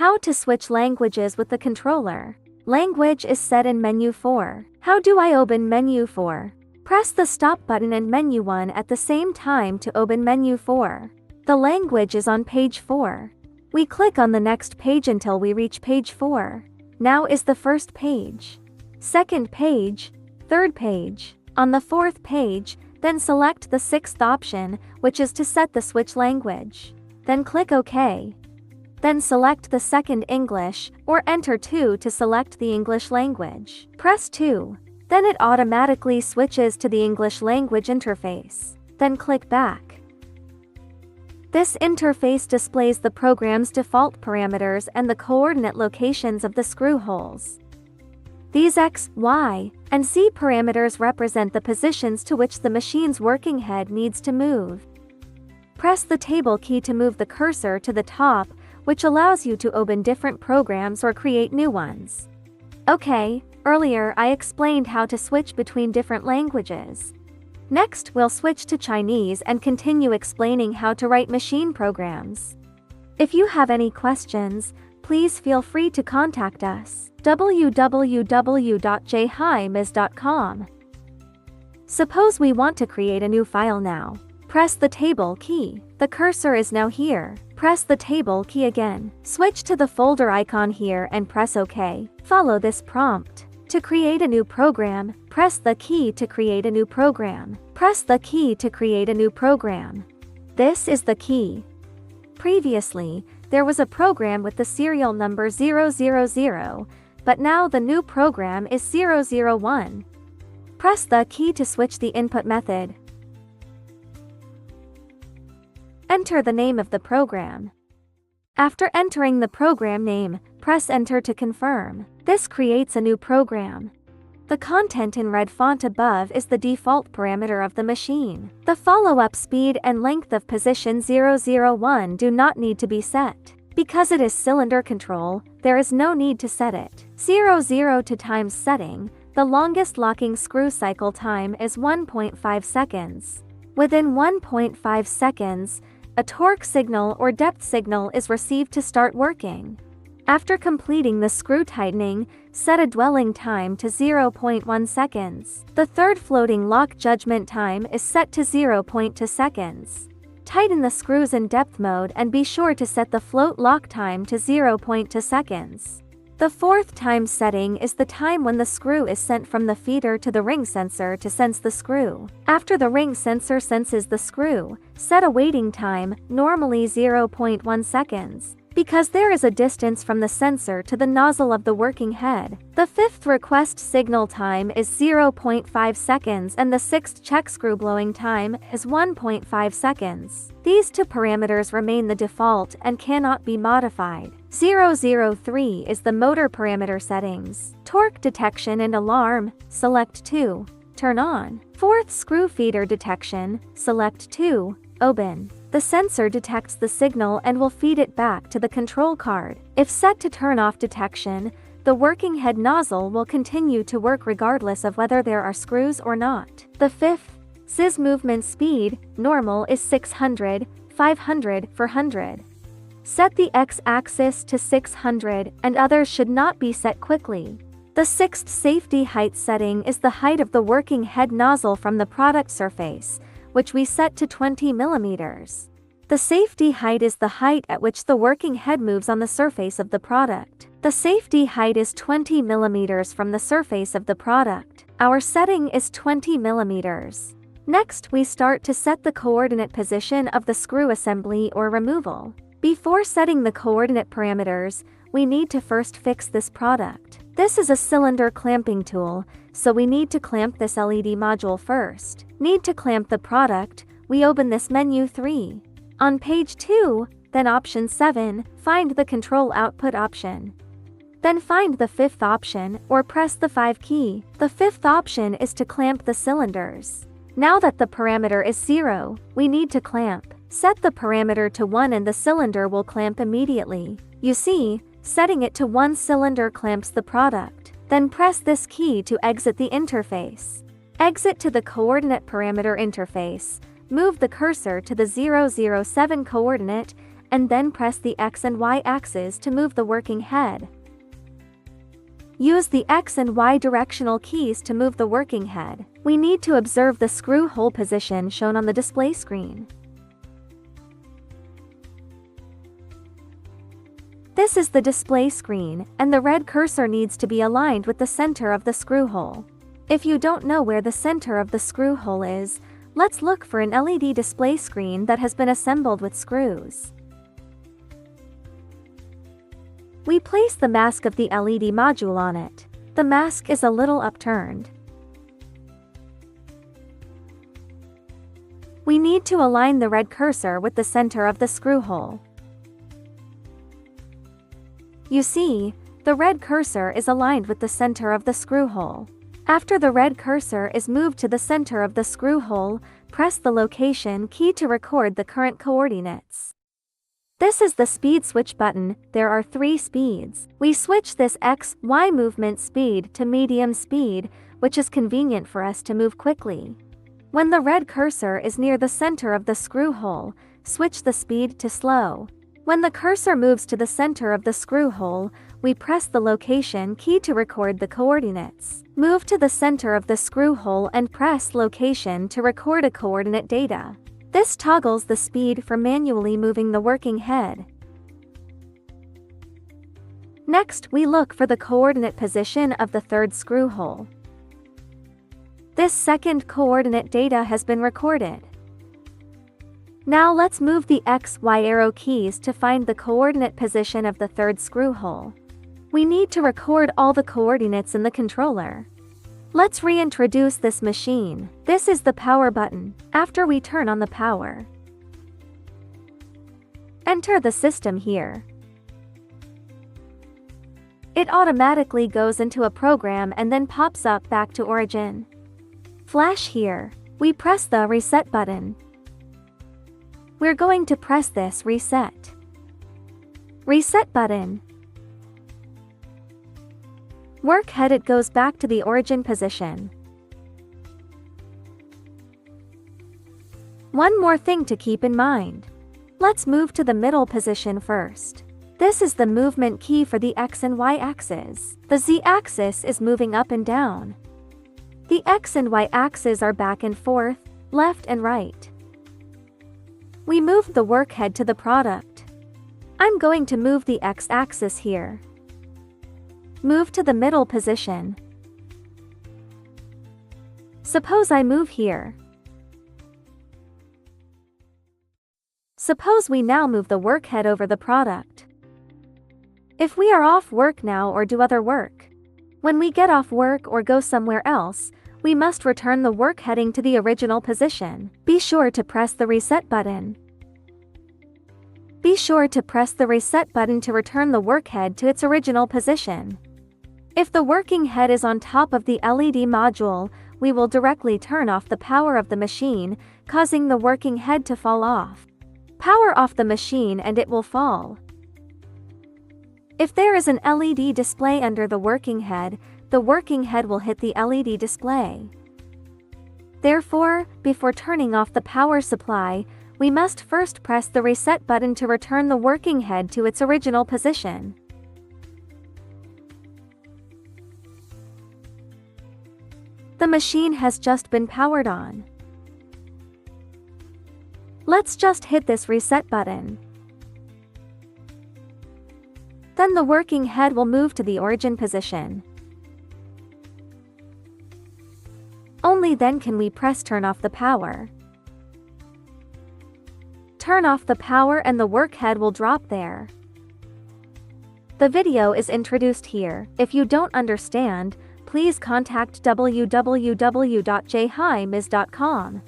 How to switch languages with the controller. Language is set in menu 4. How do I open menu 4? Press the stop button and menu 1 at the same time to open menu 4. The language is on page 4. We click on the next page until we reach page 4. Now is the first page, second page, third page. On the fourth page, then select the sixth option, which is to set the switch language. Then click OK. Then select the second English, or enter 2 to select the English language. Press 2. Then it automatically switches to the English language interface. Then click back. This interface displays the program's default parameters and the coordinate locations of the screw holes. These X, Y, and Z parameters represent the positions to which the machine's working head needs to move. Press the table key to move the cursor to the top, which allows you to open different programs or create new ones. Okay, earlier I explained how to switch between different languages. Next, we'll switch to Chinese and continue explaining how to write machine programs. If you have any questions, please feel free to contact us. www.jhims.com. Suppose we want to create a new file now. Press the table key. The cursor is now here. Press the table key again. Switch to the folder icon here and press OK. Follow this prompt. To create a new program, press the key to create a new program. Press the key to create a new program. This is the key. Previously, there was a program with the serial number 000, but now the new program is 001. Press the key to switch the input method. Enter the name of the program. After entering the program name, press Enter to confirm. This creates a new program. The content in red font above is the default parameter of the machine. The follow-up speed and length of position 001 do not need to be set. Because it is cylinder control, there is no need to set it. 00 to times setting, the longest locking screw cycle time is 1.5 seconds. Within 1.5 seconds, a torque signal or depth signal is received to start working. After completing the screw tightening, set a dwelling time to 0.1 seconds. The third floating lock judgment time is set to 0.2 seconds. Tighten the screws in depth mode and be sure to set the float lock time to 0.2 seconds. The fourth time setting is the time when the screw is sent from the feeder to the ring sensor to sense the screw. After the ring sensor senses the screw, set a waiting time, normally 0.1 seconds. Because there is a distance from the sensor to the nozzle of the working head. The fifth request signal time is 0.5 seconds and the sixth check screw blowing time is 1.5 seconds. These two parameters remain the default and cannot be modified. 003 is the motor parameter settings. Torque detection and alarm, select 2. Turn on. Fourth screw feeder detection, select 2. Open. The sensor detects the signal and will feed it back to the control card. If set to turn off detection, the working head nozzle will continue to work regardless of whether there are screws or not. The fifth, SIS movement speed, normal is 600, 500, 400. Set the x-axis to 600 and others should not be set quickly. The sixth safety height setting is the height of the working head nozzle from the product surface, which we set to 20 millimeters. The safety height is the height at which the working head moves on the surface of the product. The safety height is 20 millimeters from the surface of the product. Our setting is 20 millimeters. Next, we start to set the coordinate position of the screw assembly or removal. Before setting the coordinate parameters, we need to first fix this product. This is a cylinder clamping tool, so we need to clamp this LED module first. Need to clamp the product, we open this menu 3. On page 2, then option 7, find the control output option. Then find the fifth option, or press the 5 key. The fifth option is to clamp the cylinders. Now that the parameter is 0, we need to clamp. Set the parameter to 1 and the cylinder will clamp immediately. You see, setting it to 1 cylinder clamps the product. Then press this key to exit the interface. Exit to the coordinate parameter interface, move the cursor to the 007 coordinate, and then press the X and Y axes to move the working head. Use the X and Y directional keys to move the working head. We need to observe the screw hole position shown on the display screen. This is the display screen, and the red cursor needs to be aligned with the center of the screw hole. If you don't know where the center of the screw hole is, let's look for an LED display screen that has been assembled with screws. We place the mask of the LED module on it. The mask is a little upturned. We need to align the red cursor with the center of the screw hole. You see, the red cursor is aligned with the center of the screw hole. After the red cursor is moved to the center of the screw hole, press the location key to record the current coordinates. This is the speed switch button. There are 3 speeds. We switch this X, Y movement speed to medium speed, which is convenient for us to move quickly. When the red cursor is near the center of the screw hole, switch the speed to slow. When the cursor moves to the center of the screw hole, we press the location key to record the coordinates. Move to the center of the screw hole and press location to record a coordinate data. This toggles the speed for manually moving the working head. Next, we look for the coordinate position of the 3rd screw hole. This second coordinate data has been recorded. Now let's move the X, Y arrow keys to find the coordinate position of the 3rd screw hole. We need to record all the coordinates in the controller. Let's reintroduce this machine. This is the power button. After we turn on the power, enter the system here. It automatically goes into a program and then pops up back to origin. Flash here. We press the reset button. We're going to press this reset button. Work head, it goes back to the origin position. One more thing to keep in mind. Let's move to the middle position first. This is the movement key for the X and Y axis. The Z axis is moving up and down. The X and Y axes are back and forth, left and right. We move the work head to the product. I'm going to move the X axis here. Move to the middle position. Suppose I move here. Suppose we now move the work head over the product. If we are off work now or do other work, when we get off work or go somewhere else, we must return the work heading to the original position. Be sure to press the reset button. Be sure to press the reset button to return the work head to its original position. If the working head is on top of the LED module, we will directly turn off the power of the machine, causing the working head to fall off. Power off the machine and it will fall. If there is an LED display under the working head will hit the LED display. Therefore, before turning off the power supply, we must first press the reset button to return the working head to its original position. The machine has just been powered on. Let's just hit this reset button. Then the working head will move to the origin position. Only then can we press turn off the power. Turn off the power and the work head will drop there. The video is introduced here. If you don't understand, please contact www.jhims.com.